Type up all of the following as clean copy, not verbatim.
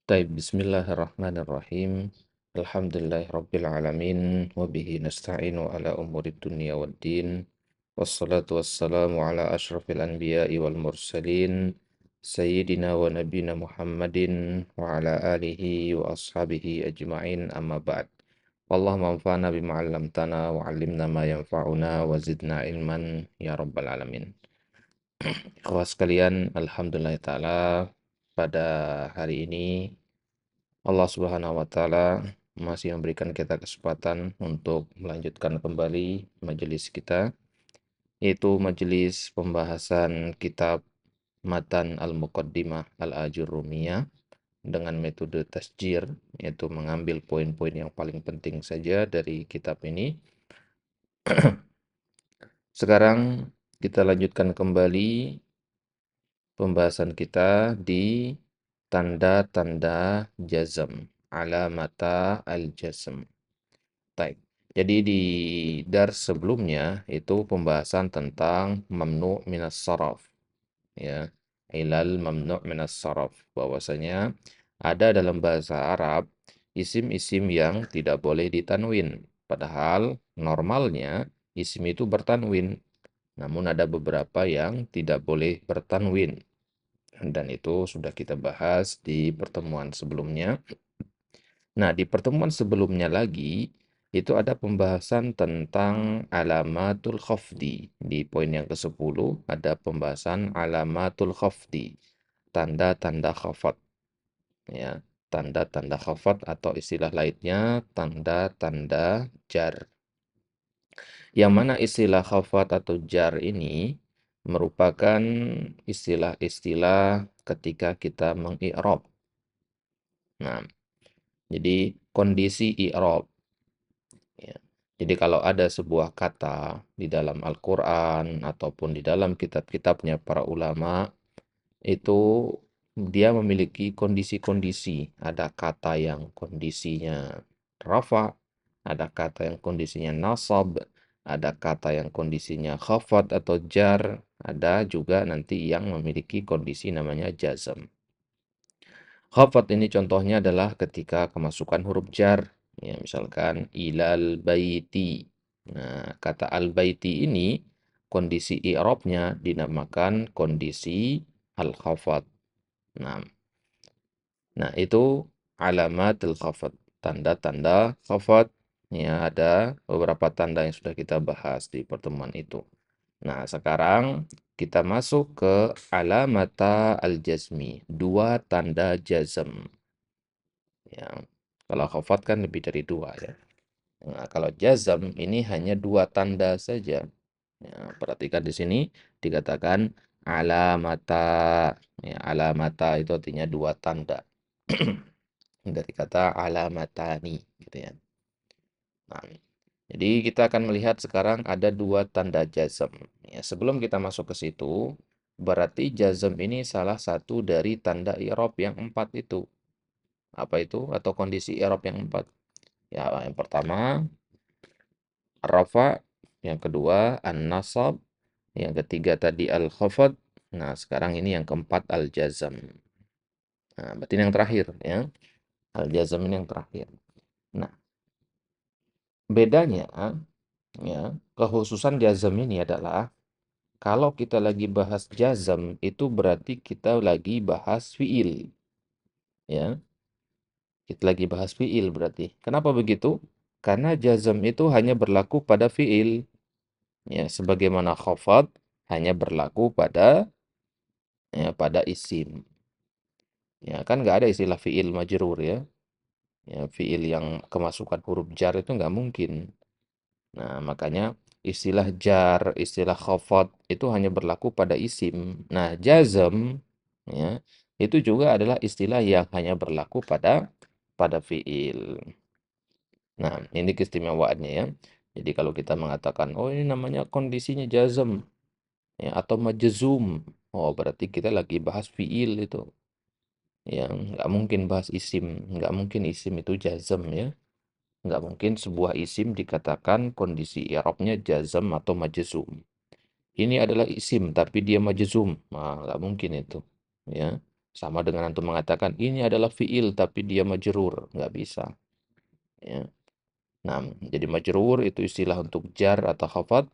Taib, bismillahirrahmanirrahim. Alhamdulillahirrabbilalamin. Wabihi nasta'inu ala umuri dunia waddin. Wassalatu wassalamu ala ashrafil anbiya'i wal mursalin. Sayyidina wa nabina Muhammadin wa ala alihi wa ashabihi ajma'in amma ba'd. Allahumma anfa'na bima 'allamtana wa 'allimna ma yanfa'una wa zidna ilman ya rabbal alamin. Ikhwah sekalian, alhamdulillah ta'ala pada hari ini Allah Subhanahu wa taala masih memberikan kita kesempatan untuk melanjutkan kembali majelis kita, yaitu majelis pembahasan kitab Matan Al-Muqaddimah Al-Ajurrumiyah dengan metode tasjir, yaitu mengambil poin-poin yang paling penting saja dari kitab ini. Sekarang kita lanjutkan kembali pembahasan kita di tanda-tanda jazm, alamata al-jazm. Baik. Jadi di dars sebelumnya itu pembahasan tentang mamnu' minas saraf, ya. Ilal mamnu' minas saraf, bahwasanya ada dalam bahasa Arab isim-isim yang tidak boleh ditanwin. Padahal normalnya isim itu bertanwin. Namun ada beberapa yang tidak boleh bertanwin. Dan itu sudah kita bahas di pertemuan sebelumnya. Nah, di pertemuan sebelumnya lagi, itu ada pembahasan tentang alamatul khafdi. Di poin yang ke-10 ada pembahasan alamatul khafdi, tanda-tanda khafat. Ya, tanda-tanda khafat atau istilah lainnya tanda-tanda jar. Yang mana istilah khafat atau jar ini merupakan istilah-istilah ketika kita mengi'rab. Nah, jadi kondisi i'rab. Ya. Jadi kalau ada sebuah kata di dalam Al-Quran ataupun di dalam kitab-kitabnya para ulama, itu dia memiliki kondisi-kondisi. Ada kata yang kondisinya rafa, ada kata yang kondisinya nasab, ada kata yang kondisinya khafat atau jar, ada juga nanti yang memiliki kondisi namanya jazm. Khafat ini contohnya adalah ketika kemasukan huruf jar. Ya, misalkan ilal baiti. Nah, kata al-baiti ini kondisi i'rabnya dinamakan kondisi al-khafat. Nah, itu alamatul khafat, tanda-tanda khafat. Ya, ada beberapa tanda yang sudah kita bahas di pertemuan itu. Nah, sekarang kita masuk ke alamata al-jazmi, dua tanda jazm. Ya, kalau khafat kan lebih dari dua ya. Nah, kalau jazm ini hanya dua tanda saja. Ya, perhatikan di sini dikatakan alamata. Ya, alamata itu artinya dua tanda. Dari kata alamatani gitu ya. Nah, jadi kita akan melihat sekarang ada dua tanda jazm. Ya, sebelum kita masuk ke situ, berarti jazm ini salah satu dari tanda i'rab yang empat itu. Apa itu? Atau kondisi i'rab yang empat. Ya, yang pertama rafa, yang kedua an-nasab, yang ketiga tadi al-khafad. Nah, sekarang ini yang keempat al-jazm. Nah, berarti ini yang terakhir ya. Al-jazm ini yang terakhir. Nah, bedanya ya, kekhususan jazm ini adalah kalau kita lagi bahas jazm itu berarti kita lagi bahas fiil ya. Kita lagi bahas fiil berarti. Kenapa begitu? Karena jazm itu hanya berlaku pada fiil. Ya, sebagaimana khafad hanya berlaku pada isim. Ya, kan nggak ada istilah fiil majrur ya. Ya, fiil yang kemasukan huruf jar itu nggak mungkin. Nah, makanya istilah jar, istilah khafad itu hanya berlaku pada isim. Nah, jazm ya, itu juga adalah istilah yang hanya berlaku pada fiil. Nah, ini keistimewaannya ya. Jadi kalau kita mengatakan, oh ini namanya kondisinya jazm ya, atau majzum, oh berarti kita lagi bahas fiil itu. Yang nggak mungkin bahas isim, nggak mungkin isim itu jazm ya. Nggak mungkin sebuah isim dikatakan kondisi i'rabnya jazm atau majzum. Ini adalah isim tapi dia majzum. Nah, nggak mungkin itu. Ya. Sama dengan antum mengatakan ini adalah fiil tapi dia majrur, nggak bisa. Ya. Nah, jadi majrur itu istilah untuk jar atau khafat,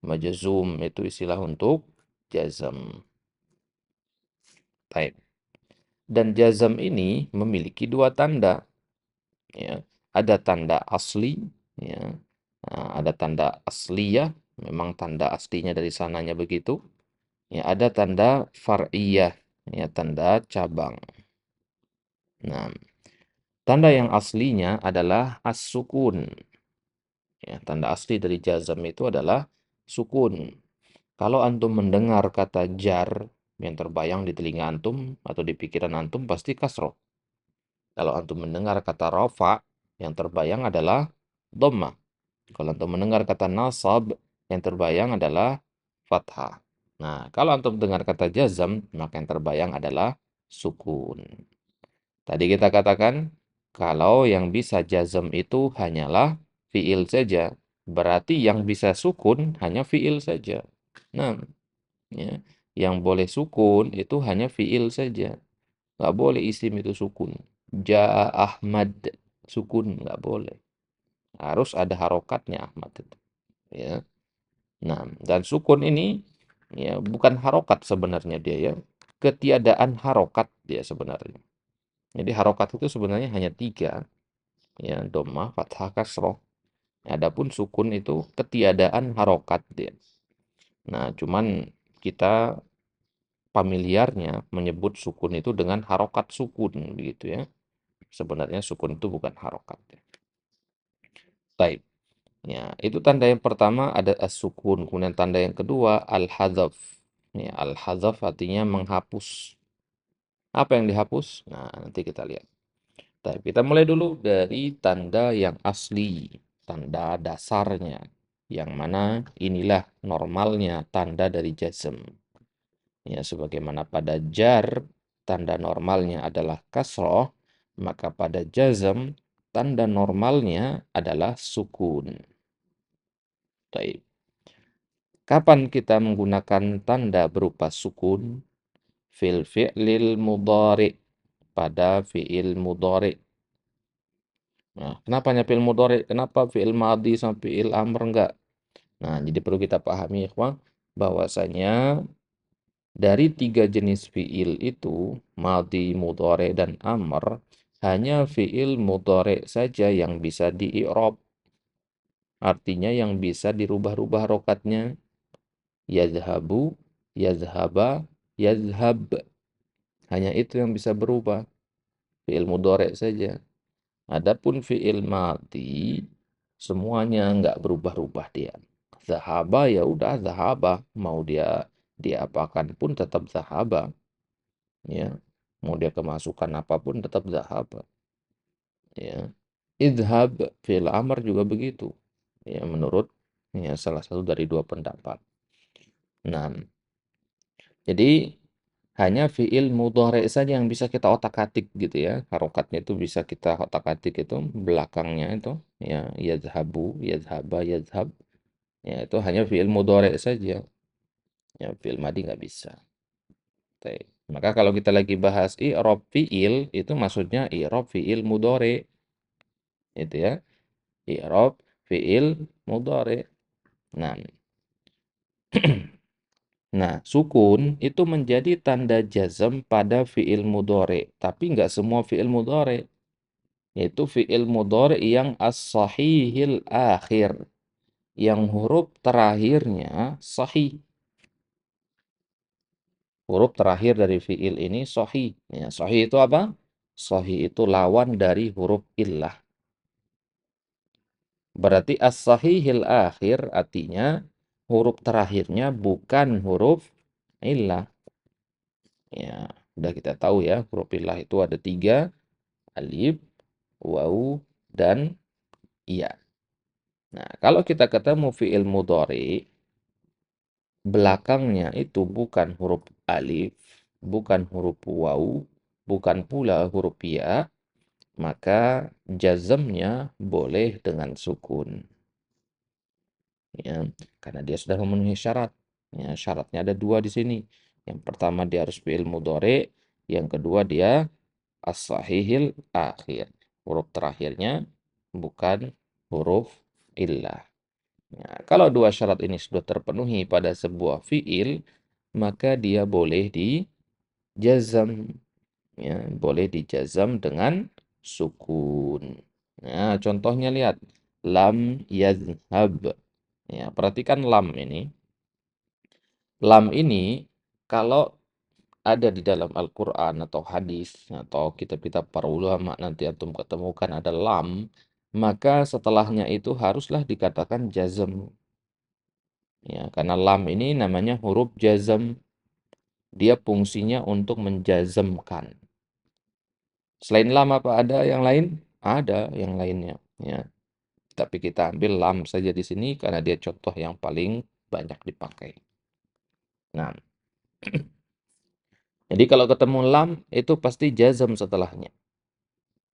majzum itu istilah untuk jazam. Baik. Dan jazam ini memiliki dua tanda. Ya. Ada tanda asli, ya. Nah, ada tanda asliyah, memang tanda aslinya dari sananya begitu. Ya, ada tanda far'iyah, ya, tanda cabang. Nah, tanda yang aslinya adalah as-sukun. Ya, tanda asli dari jazam itu adalah sukun. Kalau antum mendengar kata jar yang terbayang di telinga antum atau di pikiran antum pasti kasroh. Kalau antum mendengar kata rafa, yang terbayang adalah dhamma. Kalau antum mendengar kata nasab, yang terbayang adalah fathah. Nah, kalau antum dengar kata jazam, maka yang terbayang adalah sukun. Tadi kita katakan, kalau yang bisa jazam itu hanyalah fiil saja. Berarti yang bisa sukun hanya fiil saja. Nah, ya, yang boleh sukun itu hanya fiil saja. Nggak boleh isim itu sukun. Ja'a Ahmad, sukun nggak boleh. Harus ada harokatnya Ahmad itu. Ya. Nah, dan sukun ini ya bukan harokat sebenarnya dia ya. Ketiadaan harokat dia sebenarnya. Jadi harokat itu sebenarnya hanya tiga, ya dhammah, fathah, kasroh. Adapun sukun itu ketiadaan harokat dia. Nah, cuman kita familiarnya menyebut sukun itu dengan harokat sukun begitu ya. Sebenarnya sukun itu bukan harokat. Ya. Baik. Ya, itu tanda yang pertama ada as-sukun. Kemudian tanda yang kedua al-hadzaf. Ya, al-hadzaf artinya menghapus. Apa yang dihapus? Nah, nanti kita lihat. Baik, kita mulai dulu dari tanda yang asli, tanda dasarnya. Yang mana inilah normalnya tanda dari jazm. Ya, sebagaimana pada jar tanda normalnya adalah kasroh, maka pada jazm tanda normalnya adalah sukun. Baik. Kapan kita menggunakan tanda berupa sukun? Fil fi'lil mudhari, pada fi'il mudhari. Nah, kenapa hanya fi'il mudhari? Kenapa fi'il madhi sama fi'il amr enggak? Nah, jadi perlu kita pahami ikhwan bahwasanya dari tiga jenis fi'il itu, madhi, mudhari, dan amr, hanya fi'il mudhari saja yang bisa di-i'rab. Artinya yang bisa dirubah-rubah rokatnya. Yadhabu, yadhaba, yadhab. Hanya itu yang bisa berubah. Fi'il mudhari saja. Adapun fi'il madhi, semuanya nggak berubah-ubah dia. Zahaba ya udah zahaba. Mau dia diapakan pun tetap zahaba. Ya. Mau dia kemasukan apapun tetap zahaba. Ya. Idhab fi'il amr juga begitu. Ya, menurut ya, salah satu dari dua pendapat. Nah, jadi hanya fi'il mudhari saja yang bisa kita otak-atik gitu ya. Harokatnya itu bisa kita otak-atik itu belakangnya itu ya yadhabu, yadhaba, yadhab. Ya itu hanya fi'il mudhari saja. Ya fi'il madhi nggak bisa. Baik. Maka kalau kita lagi bahas i'rab fi'il itu maksudnya i'rab fi'il mudhari. Itu ya. I'rab fi'il mudhari. Nah, nah, sukun itu menjadi tanda jazm pada fi'il mudhari, tapi nggak semua fi'il mudhari. Yaitu fi'il mudhari yang as-sahihil akhir, yang huruf terakhirnya sahih. Huruf terakhir dari fi'il ini sahih. Ya, sahih itu apa? Sahih itu lawan dari huruf illah. Berarti as-sahihil akhir artinya huruf terakhirnya bukan huruf illah. Ya, udah kita tahu ya, huruf illah itu ada tiga, alif, waw, dan iya. Nah, kalau kita ketemu fi'il mudhari, belakangnya itu bukan huruf alif, bukan huruf waw, bukan pula huruf ya, maka jazmnya boleh dengan sukun. Ya, karena dia sudah memenuhi syarat. Ya, syaratnya ada dua di sini. Yang pertama dia harus fi'il mudhari, Yang kedua dia as-sahihil akhir. Huruf terakhirnya bukan huruf illah. Nah, kalau dua syarat ini sudah terpenuhi pada sebuah fiil, maka dia boleh dijazam. Ya, boleh dijazam dengan sukun. Nah, contohnya lihat. Lam yadhhab. Ya, perhatikan lam ini. Lam ini kalau ada di dalam Al-Quran atau hadis atau kitab-kitab para ulama nanti antum ketemukan ada lam, maka setelahnya itu haruslah dikatakan jazm. Ya, karena lam ini namanya huruf jazm. Dia fungsinya untuk menjazmkan. Selain lam apa ada yang lain? Ada yang lainnya. Ya, tapi kita ambil lam saja di sini karena dia contoh yang paling banyak dipakai. Nah, jadi kalau ketemu lam itu pasti jazm setelahnya.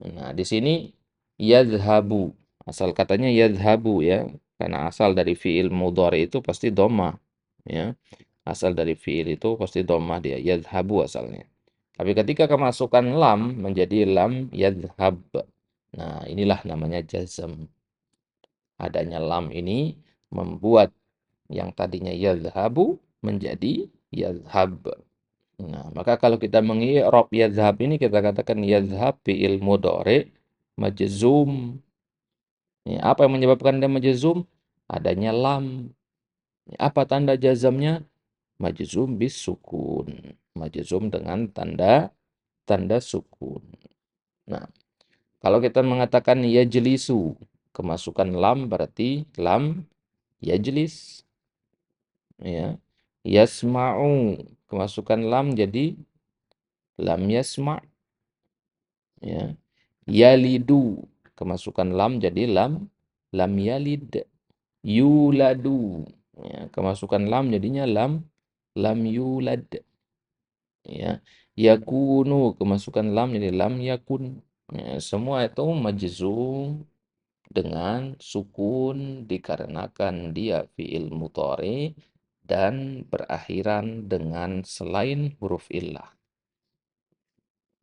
Nah, di sini yadhhabu. Asal katanya yadhhabu ya. Karena asal dari fiil mudhari itu pasti dhammah ya. Asal dari fiil itu pasti dhammah dia, yadhhabu asalnya. Tapi ketika kemasukan lam menjadi lam yadhhab. Nah, inilah namanya jazm. Adanya lam ini membuat yang tadinya yadhhabu menjadi yadhhab. Nah, maka kalau kita mengi'rab yadhhab ini kita katakan yadhhab fi'il mudhari majzum. Ya, apa yang menyebabkan dia majzum? Adanya lam. Ya, apa tanda jazamnya? Majzum bis sukun. Majzum dengan tanda tanda sukun. Nah, kalau kita mengatakan yajlisu, kemasukan lam berarti lam yajlis. Ya. Yasma'u, kemasukan lam jadi lam yasma'. Ya. Yalidu, kemasukan lam jadi lam yalid. Yuladu, ya, kemasukan lam jadinya lam yulad. Ya. Yakunu, kemasukan lam jadi lam yakun. Ya, semua itu majzum dengan sukun dikarenakan dia fiil mudhari dan berakhiran dengan selain huruf illah.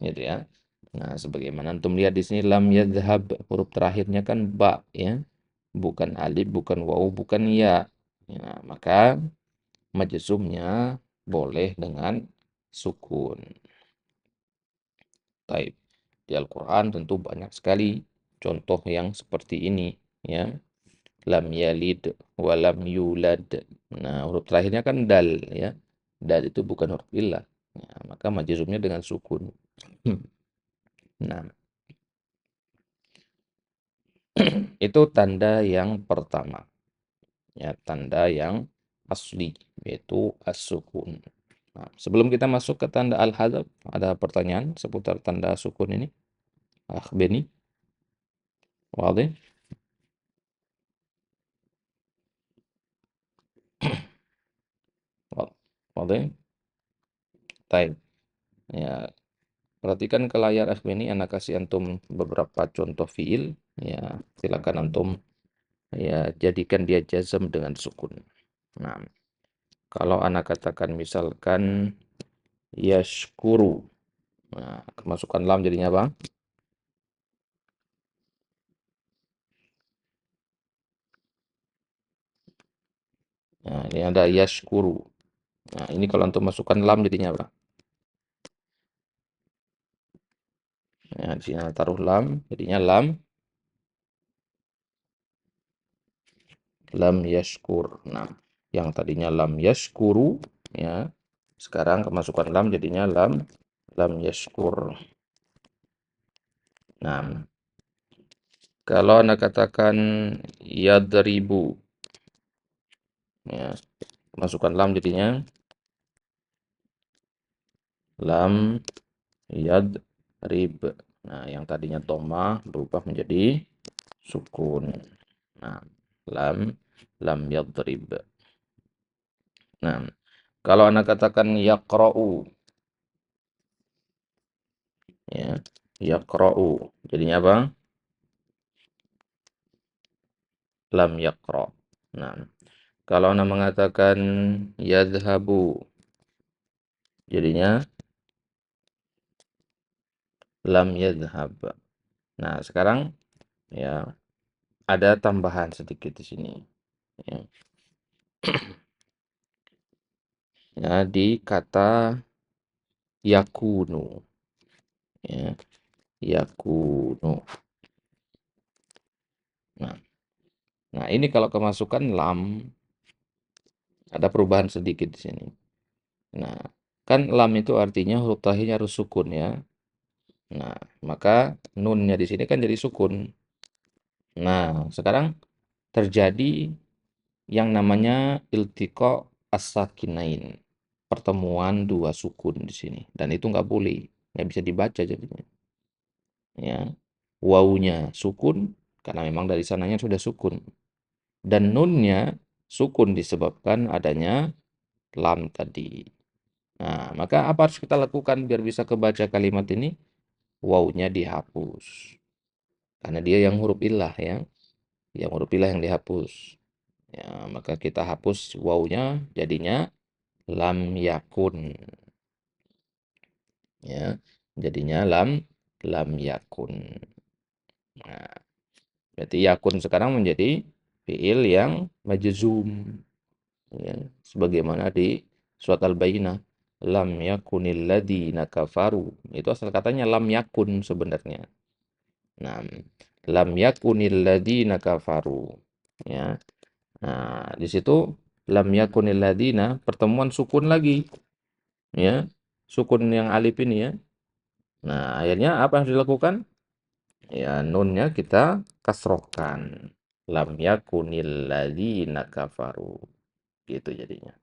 Gitu ya. Nah, sebagaimana antum lihat di sini lam yadhhab, huruf terakhirnya kan ba ya. Bukan alif, bukan waw, bukan ya. Ya, maka majzumnya boleh dengan sukun. Taib. Di Al-Quran tentu banyak sekali contoh yang seperti ini ya. Lam yalid wa lam yulad. Nah, huruf terakhirnya kan dal ya. Dal itu bukan huruf illah. Ya, maka majzumnya dengan sukun. Nah, itu tanda yang pertama. Ya, tanda yang asli yaitu as-sukun. Nah, sebelum kita masuk ke tanda al-hadzaf, ada pertanyaan seputar tanda sukun ini? Beni, wadih? Wadih? Taib. Ya, perhatikan ke layar Beni, anak kasih antum beberapa contoh fiil. Ya, silakan antum ya jadikan dia jazm dengan sukun. Nah, kalau anak katakan misalkan yashkuru. Nah, kemasukan lam jadinya apa? Nah, ini ada yashkuru. Nah, ini kalau untuk masukkan lam jadinya apa? Nah, di sini taruh lam, jadinya lam yashkur. Nah, yang tadinya lam yashkuru, ya, sekarang kemasukan lam jadinya lam yashkur. Nah, kalau Anda katakan yadribu, ya, kemasukan lam jadinya lam yadrib. Nah, yang tadinya dhamma berubah menjadi sukun. Nah, lam yadrib. Nah, kalau Anda katakan yaqra'u, ya, yaqra'u, jadinya apa? Lam yaqra'. Nah, kalau Anda mengatakan yadhhabu, jadinya lam yadhhab. Nah, sekarang ya ada tambahan sedikit di sini. Ya, ya di kata yakunu. Ya, yakunu. Nah, nah ini kalau kemasukan lam ada perubahan sedikit di sini. Nah, kan lam itu artinya huruf terakhirnya harus sukun ya. Nah, maka nunnya di sini kan jadi sukun. Nah, sekarang terjadi yang namanya iltiqa as-sakinain. Pertemuan dua sukun di sini. Dan itu nggak boleh. Nggak bisa dibaca jadinya. Ya. Wawunya sukun, karena memang dari sananya sudah sukun. Dan nunnya sukun disebabkan adanya lam tadi. Nah, maka apa harus kita lakukan biar bisa kebaca kalimat ini? Wawunya dihapus. Karena dia yang huruf ilah ya. Yang huruf ilah yang dihapus. Ya, maka kita hapus wawunya jadinya lam yakun. Ya, jadinya lam yakun. Nah, berarti yakun sekarang menjadi fiil yang majzum. Ya, sebagaimana di surat Al-Bayyinah. Lam yakunil ladzina kafaru. Itu asal katanya lam yakun sebenarnya. Nah, lam yakunil ladzina kafaru. Ya. Nah, di situ lam yakunil ladzina pertemuan sukun lagi, ya. Sukun yang alif ini ya. Nah, akhirnya apa yang harus dilakukan? Ya, nunnya kita kasrohkan. Lam yakunil ladzina kafaru. Gitu jadinya.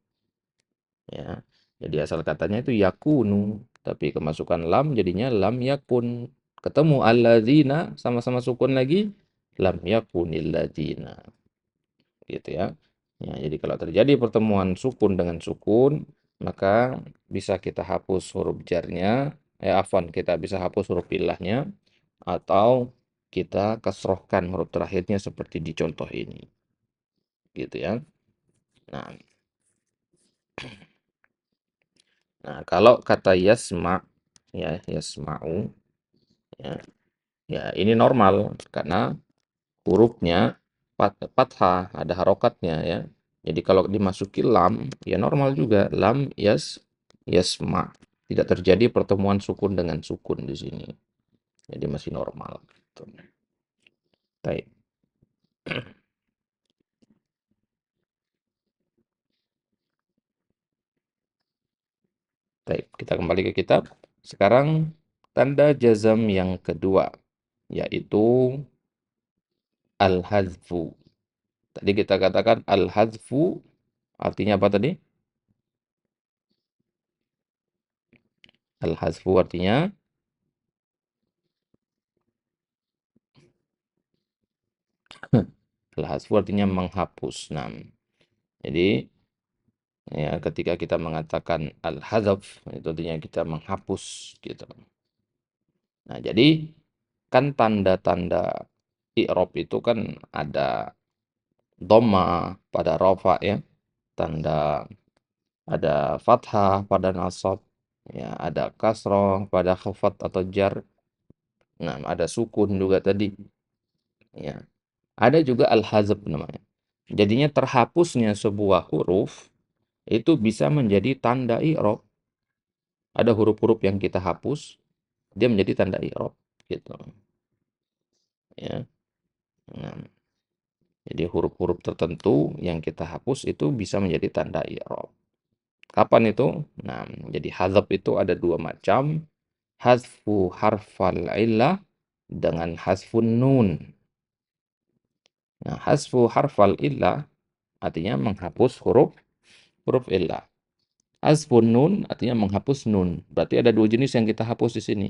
Ya. Jadi asal katanya itu yakunu, tapi kemasukan lam jadinya lam yakun. Ketemu alladzina sama-sama sukun lagi, lam yakunil ladzina. Gitu ya. Ya, jadi kalau terjadi pertemuan sukun dengan sukun, maka bisa kita hapus huruf jarnya, afwan, kita bisa hapus huruf ilahnya, atau kita kasrohkan huruf terakhirnya seperti di contoh ini. Gitu ya. Nah, nah kalau kata yasma, ya yasma'u, ya, ya ini normal karena hurufnya fathah, ada harokatnya ya. Jadi kalau dimasuki lam, ya normal juga lam yasma. Tidak terjadi pertemuan sukun dengan sukun di sini. Jadi masih normal gitu. Baik. Baik, kita kembali ke kitab. Sekarang tanda jazam yang kedua yaitu al-hadzfu. Tadi kita katakan al-hadzfu artinya apa tadi? Al-hadzfu artinya al-hadzfu artinya menghapus. Nah, jadi ya ketika kita mengatakan al-hadzf itu artinya kita menghapus gitu. Nah, jadi kan tanda-tanda i'rab itu kan ada dhamma pada rafa ya, tanda ada fathah pada nasab, ya ada kasroh pada khafat atau jar. Nah, ada sukun juga tadi. Ya, ada juga al-hadzf namanya. Jadinya terhapusnya sebuah huruf itu bisa menjadi tanda i'rab. Ada huruf-huruf yang kita hapus, dia menjadi tanda i'rab gitu. Ya. Nah, jadi huruf-huruf tertentu yang kita hapus itu bisa menjadi tanda i'rab. Kapan itu? Nah, jadi hadzf itu ada dua macam. Hazfu harfal illah dengan hazfun nun. Nah, hazfu harfal illah artinya menghapus huruf huruf illah. Hazfun nun artinya menghapus nun. Berarti ada dua jenis yang kita hapus di sini.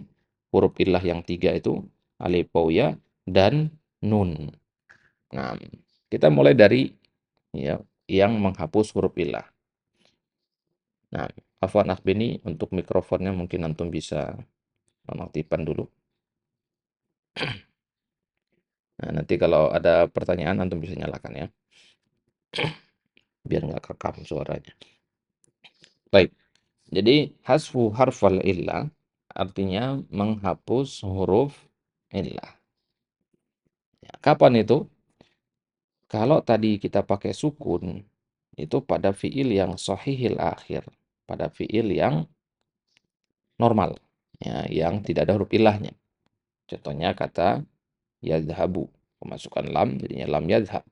Huruf illah yang tiga itu alif, waw, ya, dan nun. Nah, kita mulai dari ya yang menghapus huruf illah. Nah, Afwan Akhbini untuk mikrofonnya mungkin antum bisa nonaktifkan dulu. Nah, nanti kalau ada pertanyaan antum bisa nyalakan ya, biar nggak kerekam suaranya. Baik, jadi hasfu harfal illah artinya menghapus huruf illah. Ya, kapan itu? Kalau tadi kita pakai sukun, itu pada fiil yang sahihil akhir, pada fiil yang normal, ya, yang tidak ada huruf ilahnya. Contohnya kata yadhabu, pemasukan lam, jadinya lam yadhab.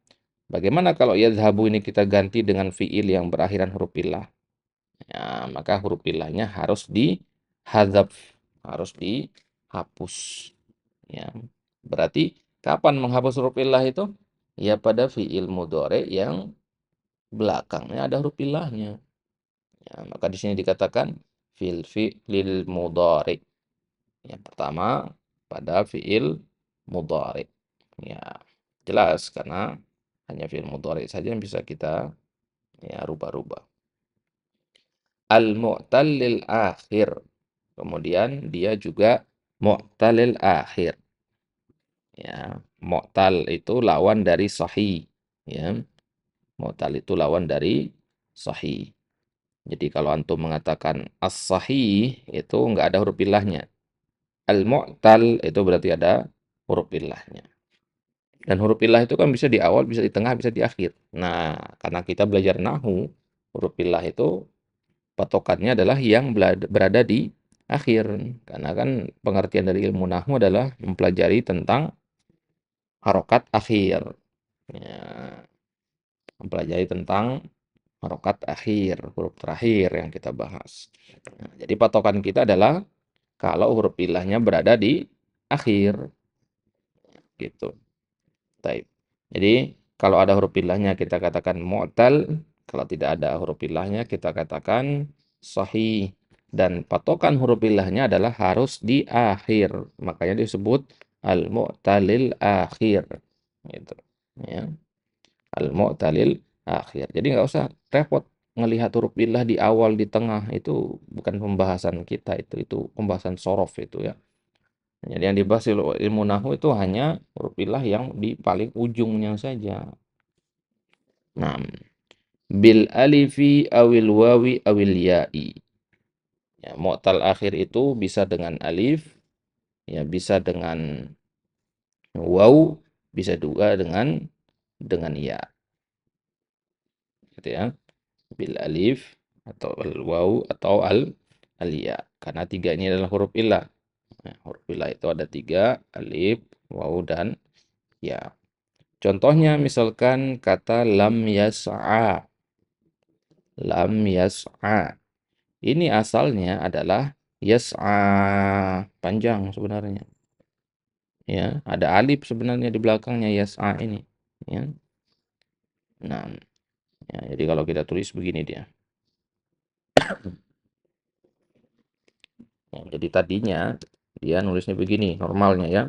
Bagaimana kalau yadhabu ini kita ganti dengan fiil yang berakhiran huruf ilah? Ya, maka huruf ilahnya harus dihadzaf, harus dihapus. Ya, berarti kapan menghapus huruf ilah itu? Ya pada fiil mudhari yang belakangnya ada huruf ilahnya. Ya, maka di sini dikatakan fi'lil mudhari. Yang pertama pada fiil mudhari. Ya, jelas karena hanya fiil mudhari saja yang bisa kita ya rubah-rubah. Al-mu'tallil akhir. Kemudian dia juga mu'tallil akhir. Ya, mu'tal itu lawan dari sahih. Ya, mu'tal itu lawan dari sahih. Jadi kalau antum mengatakan as-sahih itu enggak ada huruf ilahnya. Al-mu'tal itu berarti ada huruf ilahnya. Dan huruf ilah itu kan bisa di awal, bisa di tengah, bisa di akhir. Nah, karena kita belajar nahu, huruf ilah itu patokannya adalah yang berada di akhir. Karena kan pengertian dari ilmu nahu adalah mempelajari tentang harokat akhir. Ya, mempelajari tentang harokat akhir, huruf terakhir yang kita bahas. Nah, jadi patokan kita adalah kalau huruf ilahnya berada di akhir, gitu. Taib. Jadi kalau ada huruf ilahnya kita katakan mu'tal, kalau tidak ada huruf ilahnya kita katakan sahih. Dan patokan huruf ilahnya adalah harus di akhir. Makanya disebut al-mu'talil akhir. Gitu. Ya. Al-mu'talil akhir. Jadi nggak usah repot ngelihat huruf ilah di awal, di tengah. Itu bukan pembahasan kita. Itu pembahasan sorof itu ya. Jadi yang dibahas ilmu nahu itu hanya huruf ilah yang di paling ujungnya saja. Nah, bil alifi awil wawi awil ya'i. Ya, mu'tal akhir itu bisa dengan alif, ya bisa dengan waw, bisa juga dengan ya. Gitu ya. Bil alif atau al waw atau al ya. Karena tiga ini adalah huruf ilah. Nah, huruf ilah itu ada tiga, alif, waw dan ya. Contohnya misalkan kata lam yas'a. Lam yas'a. Ini asalnya adalah yas'a, panjang sebenarnya. Ya, ada alif sebenarnya di belakangnya yas'a ini, ya. Nah, ya, jadi kalau kita tulis begini dia. Ya, jadi tadinya dia nulisnya begini, normalnya ya.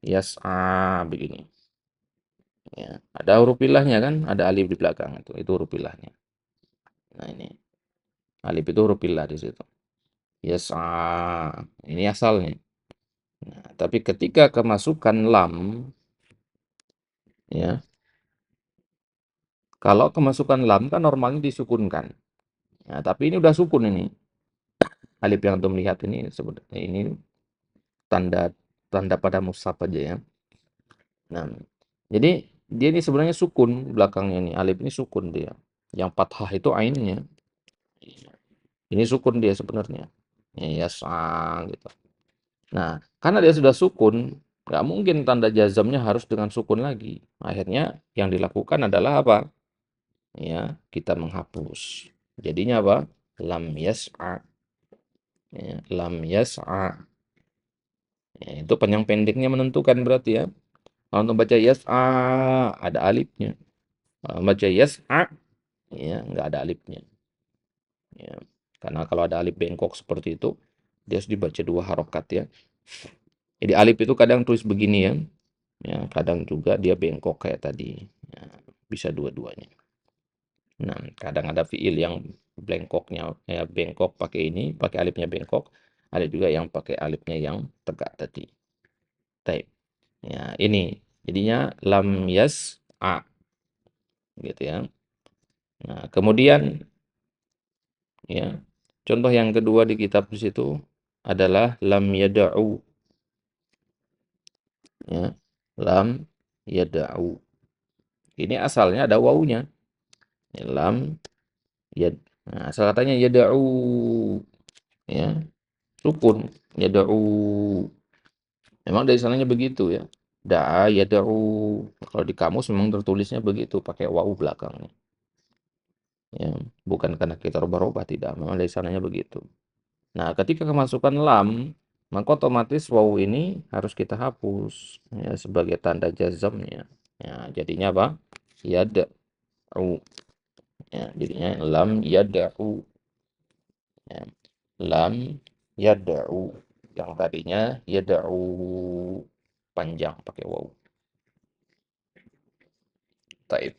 Yas'a begini. Ya, ada huruf ilahnya kan? Ada alif di belakang itu huruf ilahnya. Nah, ini alif itu huruf ilah di situ. Yas'a. Ini asalnya. Nah, tapi ketika kemasukan lam, ya, kalau kemasukan lam kan normalnya disukunkan. Nah, tapi ini udah sukun ini. Alif yang antum lihat ini sebenarnya ini tanda tanda pada mushaf aja ya. Nah, jadi dia ini sebenarnya sukun belakangnya ini. Alif ini sukun dia. Yang fathah itu ainnya. Ini sukun dia sebenarnya. Ya, sa gitu. Nah, karena dia sudah sukun, nggak mungkin tanda jazamnya harus dengan sukun lagi. Akhirnya yang dilakukan adalah apa? Ya, kita menghapus. Jadinya apa? Lam yas'a. Ya, lam yas'a. Ya, itu panjang pendeknya menentukan berarti ya. Kalau untuk baca yas'a ada alifnya. Kalau baca yas'a ya nggak ada alifnya. Ya. Karena kalau ada alif bengkok seperti itu, dia harus dibaca dua harokat ya. Jadi alif itu kadang tulis begini ya. Ya, kadang juga dia bengkok kayak tadi. Ya, bisa dua-duanya. Nah, kadang ada fiil yang bengkoknya ya bengkok pakai ini, pakai alifnya bengkok. Ada juga yang pakai alifnya yang tegak tadi. Taib. Ya, ini jadinya lam yas'a gitu ya. Nah, kemudian ya contoh yang kedua di kitab di situ adalah lam yada'u, ya. Lam yada'u. Ini asalnya ada wawunya. Ya, lam yad. Nah, asal katanya yada'u, ya. Sukun yada'u. Memang dari sananya begitu ya. Da'a yada'u. Kalau di kamus memang tertulisnya begitu pakai wawu belakangnya. Ya, bukan karena kita rubah-rubah, tidak. Memang dari sananya begitu. Nah, ketika kemasukan lam, maka otomatis wawu ini harus kita hapus ya, sebagai tanda jazamnya. Ya, jadinya apa? Yada'u. Ya, jadinya lam yada'u. Ya, lam yada'u. Yang tadinya yada'u, panjang pakai wawu. Taib.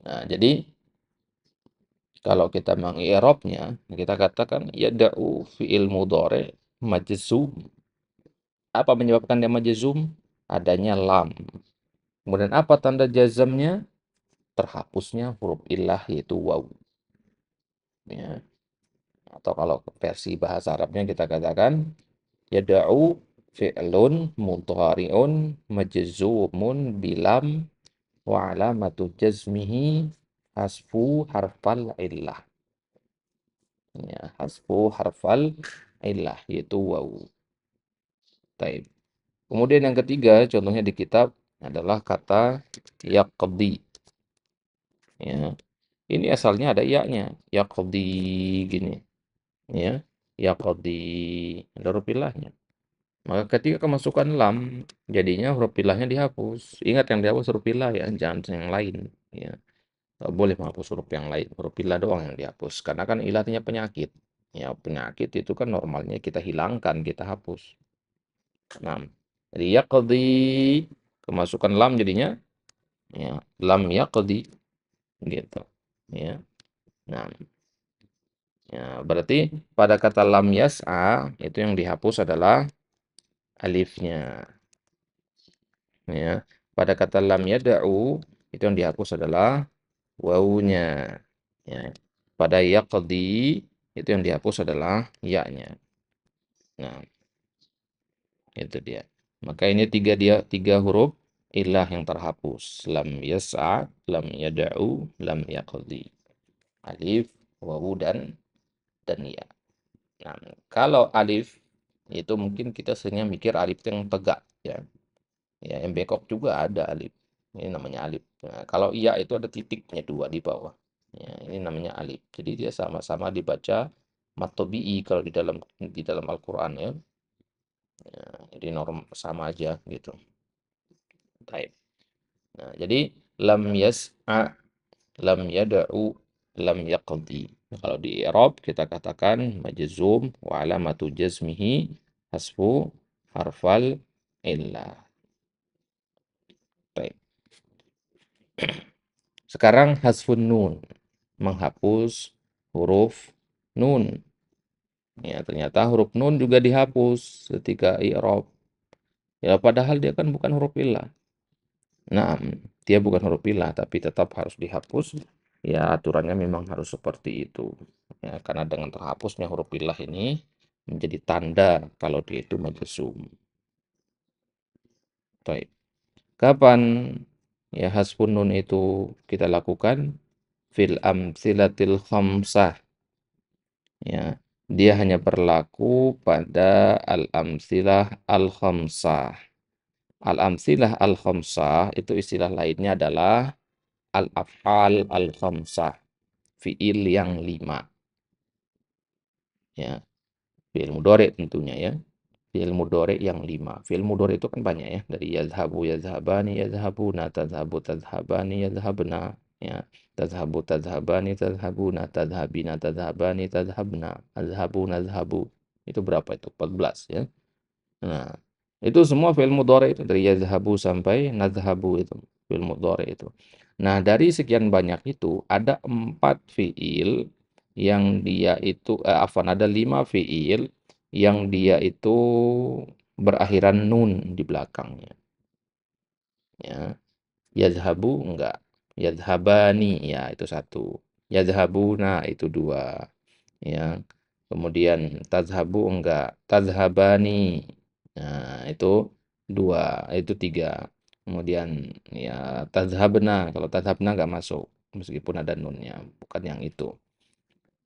Nah, jadi kalau kita mengi'rabnya, kita katakan yada'u fi'il mudhari majzum. Apa menyebabkan dia majzum? Adanya lam. Kemudian apa tanda jazamnya? Terhapusnya huruf illah yaitu waw. Ya. Atau kalau versi bahasa Arabnya kita katakan yada'u fi'lun mudhari'un majzumun bilam wa alamatu jazmihi hasfu harfal illah. Ya, hasfu harfal illah yaitu waw. Taib. Kemudian yang ketiga, contohnya di kitab adalah kata yaqdi. Ya. Ini asalnya ada ya-nya. Yaqdi gini. Ya. Yaqdi. Ada huruf ilahnya. Maka ketika kemasukan lam, jadinya huruf ilahnya dihapus. Ingat yang dihapus huruf ilah ya, jangan yang lain. Ya. Nggak boleh menghapus huruf yang lain. Huruf ilah doang yang dihapus. Karena kan ilah artinya penyakit. Ya, penyakit itu kan normalnya kita hilangkan, kita hapus. Nah, jadi yaqdi kemasukan lam jadinya ya lam yaqdi gitu. Ya. Nah, ya berarti pada kata lam yas'a itu yang dihapus adalah alifnya. Ya. Pada kata lam yada'u itu yang dihapus adalah wawunya. Ya. Pada yaqdi itu yang dihapus adalah ya-nya. Nah, itu dia. Maka ini tiga huruf ilah yang terhapus. Lam yas'a, lam yada'u, lam yaqdi. Alif, wawu dan ya. Nah, kalau alif itu mungkin kita seringnya mikir alif itu yang tegak ya. Ya, yang bengkok juga ada alif. Ini namanya alif. Nah, kalau iya itu ada titiknya dua di bawah. Ya, ini namanya alif. Jadi dia sama-sama dibaca matobi'i kalau di dalam Al-Qur'an ya. Ya, jadi norm sama aja gitu. Baik. Nah, jadi lam yas'a, lam yada'u, lam yaqdi. Nah, kalau di i'rab kita katakan majzum wa alamatu jazmihi hasfu harfal illah. Baik. Sekarang hasfun nun, menghapus huruf nun. Ya, ternyata huruf nun juga dihapus ketika i'rab. Ya, padahal dia kan bukan huruf illah. Nah, dia bukan huruf ilah tapi tetap harus dihapus. Ya, aturannya memang harus seperti itu. Ya, karena dengan terhapusnya huruf ilah ini menjadi tanda kalau dia itu majzum. Baik. Kapan ya hasbun nun itu kita lakukan? Fil amsilatil khamsah. Ya, dia hanya berlaku pada al-amsilah al-khamsah. Al-amsilah al-khamsah itu istilah lainnya adalah al-af'al al-khamsah, fiil yang 5. Ya, fiil mudhari tentunya ya. Fiil mudhari yang 5. Fiil mudhari itu kan banyak ya, dari yazhabu, yazhabani, yazhabuna, tadhhabu, tadhhabani, yazhabna, ya. Tadhhabu, tadhhabani, tadhhabuna, tadhhabina, tadhhabani, tadhhabna, azhabu, nazhabu. Itu berapa itu? 14 ya. Nah, itu semua fi'il mudhari itu dari yazhabu sampai nadhhabu itu fi'il mudhari itu. Nah, dari sekian banyak itu ada 4 fi'il yang dia itu afwan ada 5 fi'il yang dia itu berakhiran nun di belakangnya. Ya. Yazhabu enggak. Yazhabani ya itu satu. Yazhabuna itu dua. Ya. Kemudian tadhabu enggak, tadhabani. Nah, itu dua, itu tiga. Kemudian ya tadhabna, kalau tadhabna enggak masuk meskipun ada nunnya, bukan yang itu.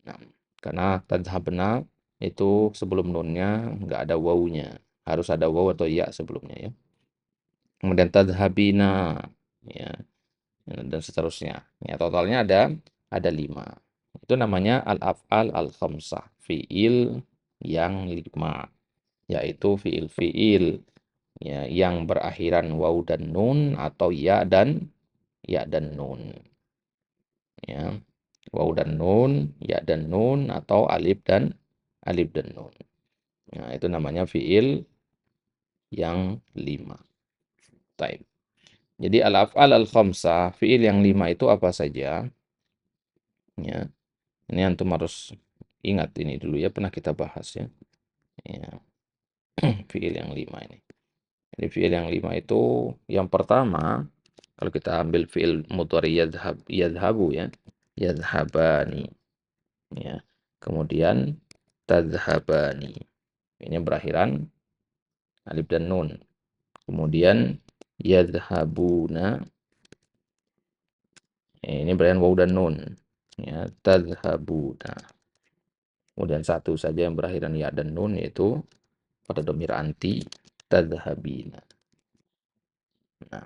Nah, karena tadhabna itu sebelum nunnya enggak ada wawunya, harus ada wawu atau ya sebelumnya ya. Kemudian tadhabina, ya, dan seterusnya. Ya, totalnya ada lima. Itu namanya al-af'al al-khamsah, fiil yang lima, yaitu fiil-fiil ya, yang berakhiran waw dan nun atau ya dan nun. Ya, waw dan nun, ya dan nun atau alif dan nun. Nah, itu namanya fiil yang lima. Taib. Jadi al-af'al al-khamsah, fiil yang lima itu apa saja? Ya, ini antum harus ingat ini dulu ya, pernah kita bahas ya. Ya, fiil yang lima ini. Jadi fiil yang lima itu yang pertama, kalau kita ambil fiil mudhari yadhabu ya, yadhabani ya. Kemudian tadhabani. Ini berakhiran alif dan nun. Kemudian yadhabuna. Ini berakhiran waw dan nun. Ya, tadhabuna. Kemudian satu saja yang berakhiran ya dan nun, yaitu pada domir anti, tadhabina. Nah,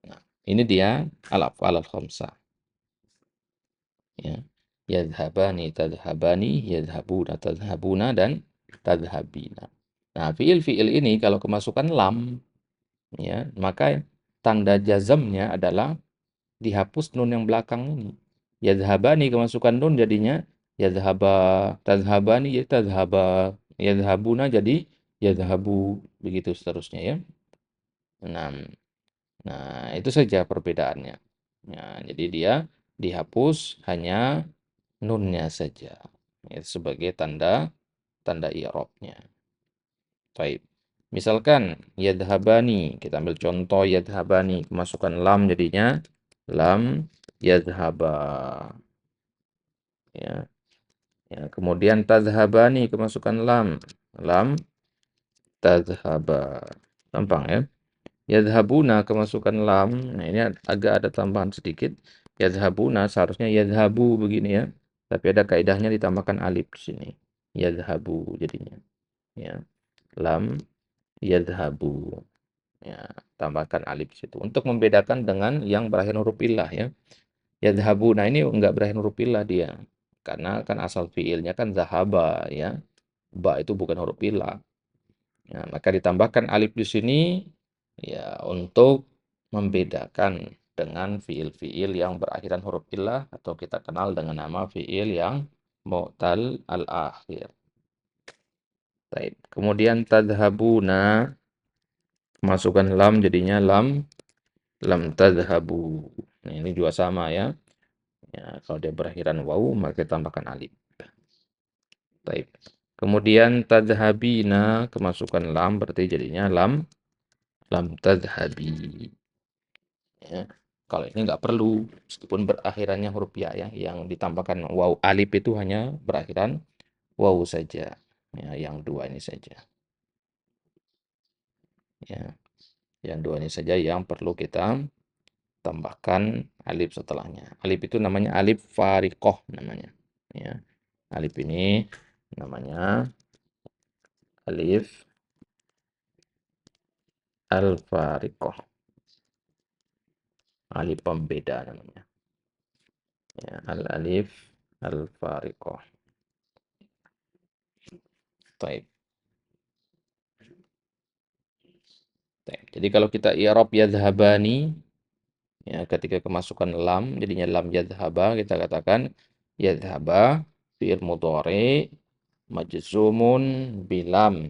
nah, ini dia al-af'al al-khamsah. Ya. Yadhabani, tadhabani, yadhabuna, tadhabuna, dan tadhabina. Nah, fiil-fiil ini kalau kemasukan lam, ya, maka tanda jazamnya adalah dihapus nun yang belakang ini. Yadhabani kemasukan nun jadinya yadhaba, tadhabani jadi tadhaba, yadhabuna jadi yadhabu, begitu seterusnya ya. Nah, nah itu saja perbedaannya. Nah, jadi dia dihapus hanya nunnya saja ya, sebagai tanda i'rabnya. Baik. Misalkan yadhabani, kita ambil contoh yadhabani, kemasukan lam jadinya lam yadhaba ya. Ya, kemudian tadhabani kemasukan lam tadhaba. Gampang ya. Yadhabuna kemasukan lam. Nah, ini agak ada tambahan sedikit. Yadhabuna seharusnya yadhabu begini ya. Tapi ada kaidahnya ditambahkan alif di sini. Yadhabu jadinya. Ya. Lam yadhabu. Ya, tambahkan alif di situ. Untuk membedakan dengan yang berakhir huruf illah ya. Yadhabuna ini enggak berakhir huruf illah dia. Karena kan asal fiilnya kan zahaba ya. Ba itu bukan huruf illah. Ya, maka ditambahkan alif di sini ya untuk membedakan dengan fiil-fiil yang berakhiran huruf illah atau kita kenal dengan nama fiil yang mu'tal al-akhir. Baik. Kemudian tadhabuna masukkan lam jadinya lam tadhabu. Nah, ini juga sama ya. Ya, kalau dia berakhiran waw maka tambahkan alif. Baik. Kemudian tadhabina kemasukan lam berarti jadinya lam tadhabi. Ya. Kalau ini nggak perlu, meskipun berakhirannya huruf ya, yang ditambahkan waw alif itu hanya berakhiran waw saja. Ya, yang dua ini saja. Ya, yang dua ini saja yang perlu kita tambahkan alif setelahnya. Alif itu namanya alif fariqoh namanya. Ya, alif ini namanya alif al-fariqoh. Alif pembeda namanya. Ya, al-alif al-fariqoh. Baik. Jadi kalau kita i'rab yadhhabani ya, ketika kemasukan lam jadinya lam yadhhaba, kita katakan yadhhaba fi'il mudhari majzumun bilam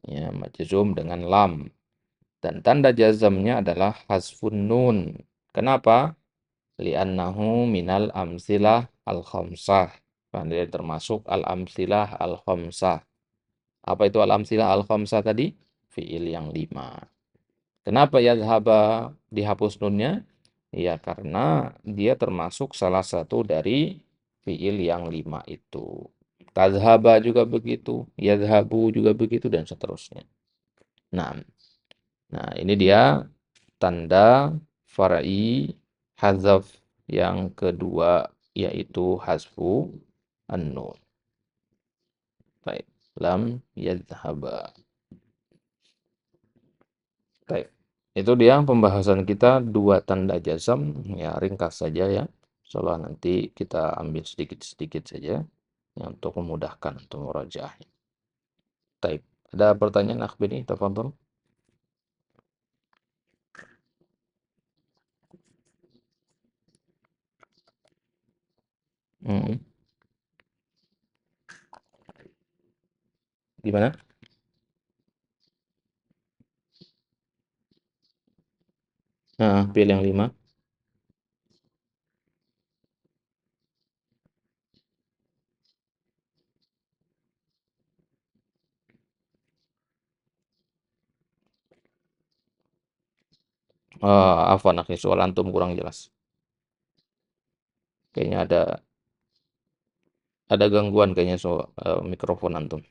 ya, majzum dengan lam, dan tanda jazamnya adalah hasfun nun. Kenapa? Li'annahu minal amsilah al-khamsah. Karena dia termasuk al-amsilah al-khamsah. Apa itu al-amsilah al-khamsah tadi? fiil yang 5. Kenapa yadhaba dihapus nunnya? Ya karena dia termasuk salah satu dari fiil yang 5 itu. Tadhaba juga begitu, yadhabu juga begitu, dan seterusnya. Nah, ini dia tanda far'i hazaf yang kedua, yaitu hasfu an-nun. Baik, lam yadhhaba. Baik. Itu dia pembahasan kita dua tanda jazam, ya ringkas saja ya. Insyaallah nanti kita ambil sedikit-sedikit saja ya, untuk memudahkan untuk murajaahnya. Baik. Ada pertanyaan akhbini, tafadhol. Hmm. Gimana? Nah, pilih yang 5. Afwan akhi, soal antum kurang jelas. Kayaknya ada gangguan kayaknya soal mikrofon antum.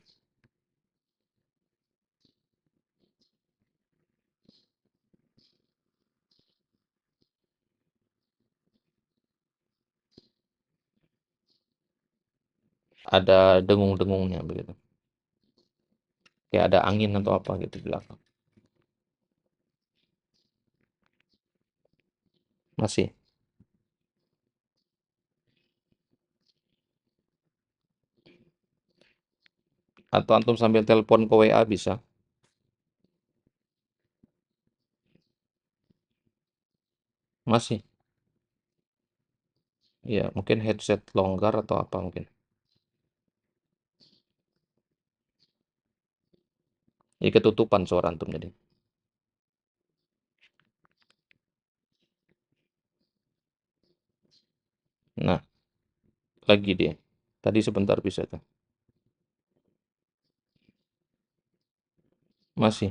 Ada dengung-dengungnya begitu. Kayak ada angin atau apa gitu di belakang. Masih. Atau antum sambil telepon ke WA bisa. Masih. Ya, mungkin headset longgar atau apa mungkin. Ya, ketutupan suara antum jadi. Nah, lagi dia. Tadi sebentar bisa tuh. Masih.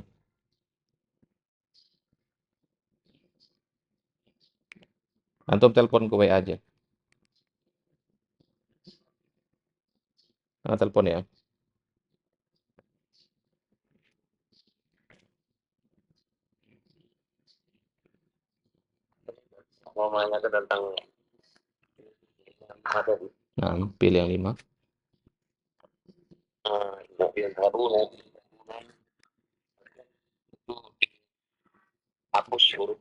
Antum telepon ke WA aja. Nah, telepon ya. Mau tentang nah, pilih yang 5. Yang baru itu dihapus huruf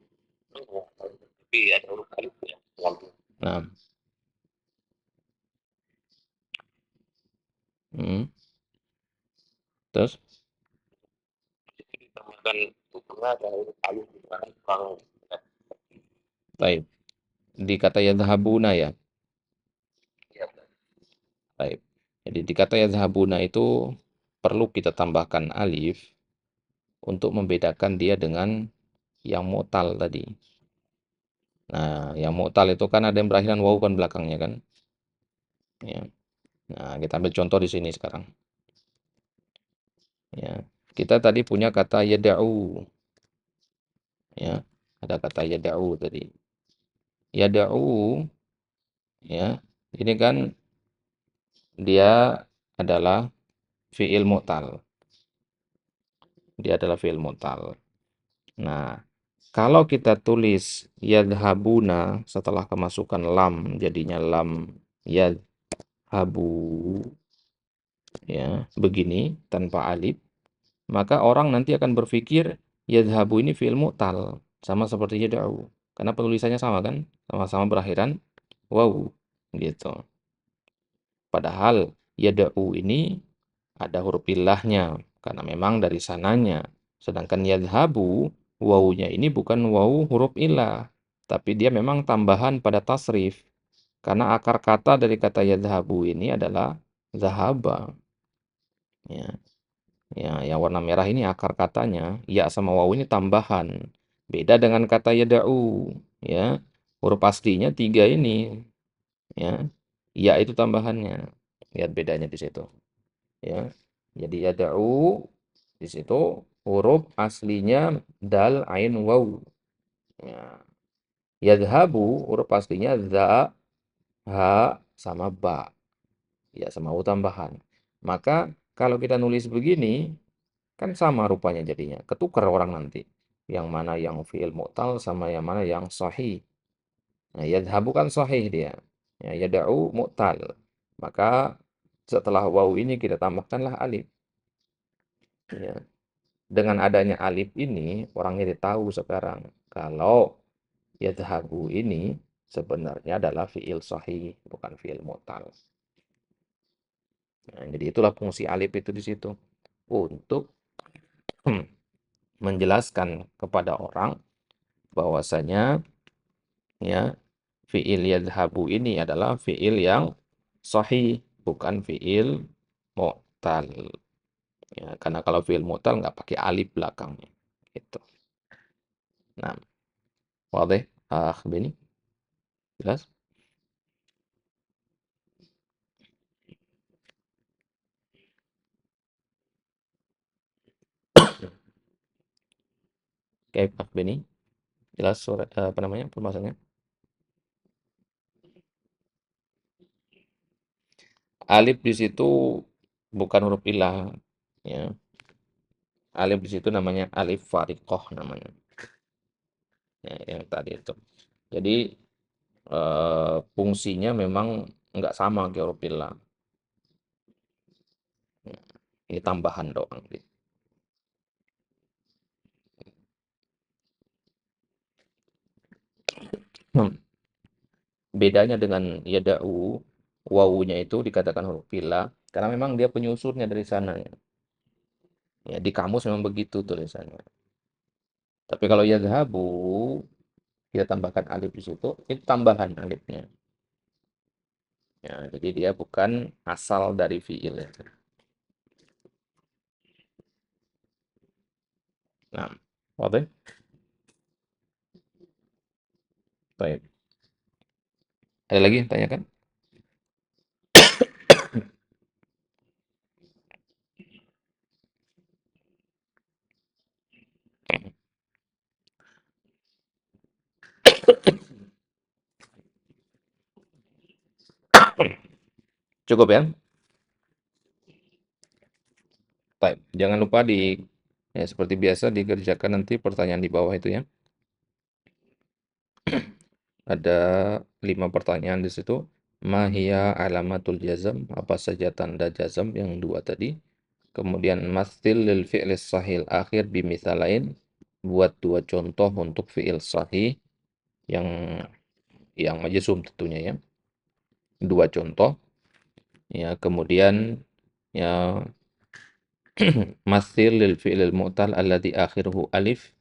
tapi ada huruf alif ya. Nah, hmm. Terus ditambahkan ada huruf alif kalau baik. Di kata yadhabuna ya. Baik. Jadi di kata yadhabuna itu perlu kita tambahkan alif untuk membedakan dia dengan yang mu'tal tadi. Nah, yang mu'tal itu kan ada yang berakhiran waw kan belakangnya kan. Ya. Nah, kita ambil contoh di sini sekarang. Ya. Kita tadi punya kata yada'u. Ya. Ada kata yada'u tadi. Yada'u ya. Ini kan dia adalah fi'il mu'tal. Dia adalah fi'il mu'tal. Nah, kalau kita tulis yadhabuna setelah kemasukan lam, jadinya lam yadhabu, ya, begini tanpa alif, maka orang nanti akan berpikir yadhabu ini fi'il mu'tal, sama seperti yad'u. Karena penulisannya sama kan? Sama-sama berakhiran waw, gitu. Padahal yad'u ini ada huruf illahnya, karena memang dari sananya. Sedangkan yadhabu, wawunya ini bukan wawu huruf illah, tapi dia memang tambahan pada tasrif. Karena akar kata dari kata yadhabu ini adalah zahaba. Ya, ya, yang warna merah ini akar katanya. Ya sama wawu ini tambahan. Beda dengan kata yada'u. Ya, huruf aslinya 3 ini. Ya, ya itu tambahannya. Lihat bedanya di situ. Ya, jadi yada'u di situ huruf aslinya dal, ain, waw. Ya. Yadhabu huruf aslinya za, ha, sama ba. Ya, sama u tambahan. Maka kalau kita nulis begini, kan sama rupanya jadinya. Ketukar orang nanti. Yang mana yang fi'il mu'tal sama yang mana yang sahih. Nah, yadhabu kan sahih dia. Ya, yada'u mu'tal. Maka setelah waw ini kita tambahkanlah alif. Ya. Dengan adanya alif ini, orang jadi tahu sekarang kalau yadhabu ini sebenarnya adalah fi'il sahih, bukan fi'il mu'tal. Nah, jadi itulah fungsi alif itu di situ. Untuk menjelaskan kepada orang bahwasanya ya fi'il yadhabu ini adalah fi'il yang sahih, bukan fi'il mu'tal. Ya, karena kalau fi'il mu'tal nggak pakai alif belakangnya. Gitu. Nah, wadih, Beni, jelas? Kayak Beni, jelas surat apa namanya permasalahannya? Alif di situ bukan huruf ilah, ya. Alif di situ namanya alif fariqoh namanya. Ya, yang tadi itu. Jadi fungsinya memang nggak sama kayak huruf ilah. Ini tambahan doang. Hmm. Bedanya dengan yada'u, wawunya itu dikatakan huruf ilah karena memang dia penyusunnya dari sana ya. Ya, di kamus memang begitu tulisannya. Tapi kalau yadhabu, kita tambahkan alif di situ, itu tambahan alifnya. Ya, jadi dia bukan asal dari fiil ya. Nah, wadah? Baik. Ada lagi yang tanyakan? Cukup ya? Baik. Jangan lupa ya seperti biasa dikerjakan nanti pertanyaan di bawah itu ya. Ada 5 pertanyaan di situ. Mahia alamatul jazm, apa saja tanda jazm yang dua tadi. Kemudian mathil lil fi'lis sahih akhir bimisal lain. Buat dua contoh untuk fi'il sahih yang majzum tentunya ya. Dua contoh. Ya, kemudian ya mathil lil fi'lil mu'tal alladhi akhiruhu alif.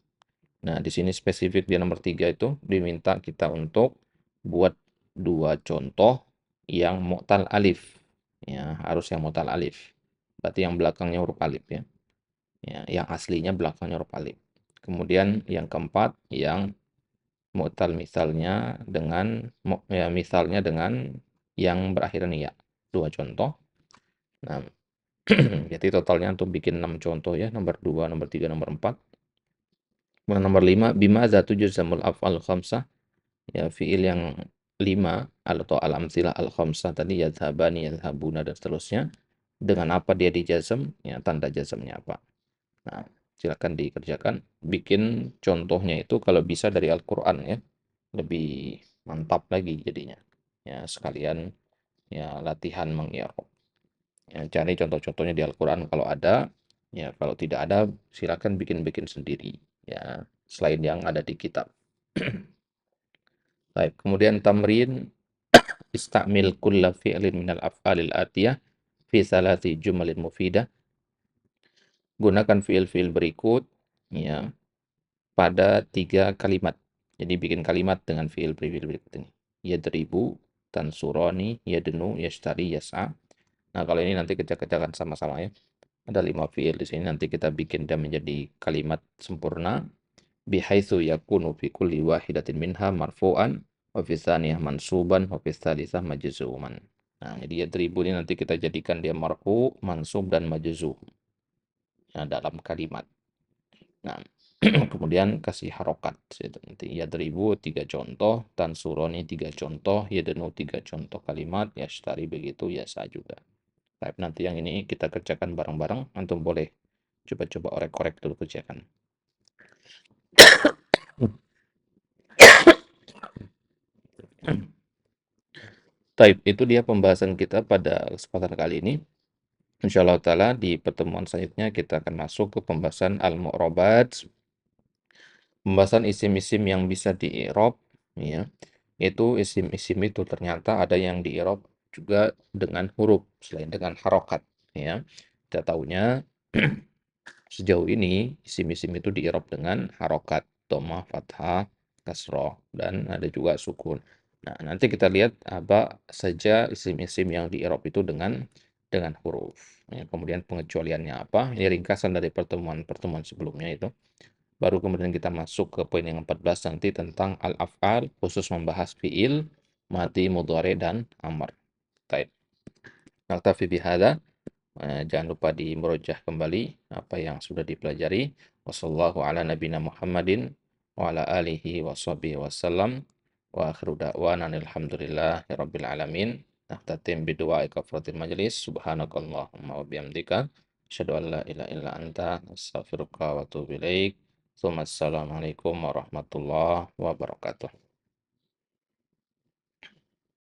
Nah, di sini spesifik di nomor 3 itu diminta kita untuk buat dua contoh yang mu'tal alif. Ya, harus yang mu'tal alif. Berarti yang belakangnya huruf alif ya. Ya, yang aslinya belakangnya huruf alif. Kemudian yang keempat yang mu'tal misalnya dengan yang berakhiran ya. Dua contoh. Nah, jadi totalnya untuk bikin 6 contoh ya, nomor 2, nomor 3, nomor 4. Kemudian nomor 5, bima zatu juzamul af'al khamsah. Ya, fiil yang 5 atau al-amtsilah al-khamsah tadi yadhhabani, yadhhabuna dan seterusnya. Dengan apa dia dijazm? Ya, tanda jazmnya apa? Nah, silakan dikerjakan. Bikin contohnya itu kalau bisa dari Al-Qur'an ya. Lebih mantap lagi jadinya. Ya, sekalian ya latihan mengi'rab. Ya, cari contoh-contohnya di Al-Quran kalau ada, ya kalau tidak ada silakan bikin-bikin sendiri, ya selain yang ada di kitab. Baik, kemudian tamrin istamil kulla fi'lin minal af'alil atiyah fi salati jumalin mufidah. Gunakan fi'il-fi'il berikut ya pada 3 kalimat. Jadi bikin kalimat dengan fi'il berikut ini. Yadribu, tansuroni, yadnu, yashtari, yas'a. Nah, kalau ini nanti kita kerjakan sama-sama ya. Ada 5 fiil di sini nanti kita bikin dia menjadi kalimat sempurna bihaitsu yakunu fi kulli wahidatin minha marfu'an wa fi tsaniyah mansuban wa fi tsalitsah majzuman. Nah, jadi yadribu ini nanti kita jadikan dia marfu, mansub dan majzum. Nah, dalam kalimat. Nah, kemudian kasih harokat. Nanti yadribu 3 contoh, tansuroni 3 contoh, yadenu 3 contoh kalimat, yashtari begitu, yasa juga. Baik, nanti yang ini kita kerjakan bareng-bareng. Antum boleh coba-coba orek-orek dulu kerjakan. Taib, itu dia pembahasan kita pada kesempatan kali ini. Insyaallah taala di pertemuan selanjutnya kita akan masuk ke pembahasan al-mu'robat, pembahasan isim-isim yang bisa di-i'rab, ya. Itu isim-isim itu ternyata ada yang di-i'rab juga dengan huruf selain dengan harokat, ya. Kita tahunya sejauh ini isim-isim itu di-i'rab dengan harokat, dhammah, fathah, kasroh, dan ada juga sukun. Nah, nanti kita lihat apa saja isim-isim yang di-i'rab itu dengan huruf. Ya, kemudian pengecualiannya apa? Ini ringkasan dari pertemuan-pertemuan sebelumnya itu. Baru kemudian kita masuk ke poin yang 14 nanti tentang al-af'al, khusus membahas fi'il, mati, mudhari, dan amr. Baik. Naktafi bihadza. Jangan lupa di murojaah kembali apa yang sudah dipelajari. Wassallallahu ala nabiyina Muhammadin wa ala alihi washabihi wasallam. Wa akhiru da'wana alhamdulillahi rabbil alamin. Nahtatim bidu'a kafaratil majlis. Subhanakallahumma wa bihamdika. Asyhadu an la ilaha illa anta astaghfiruka wa atubu ilaik. Assalamualaikum warahmatullahi wabarakatuh.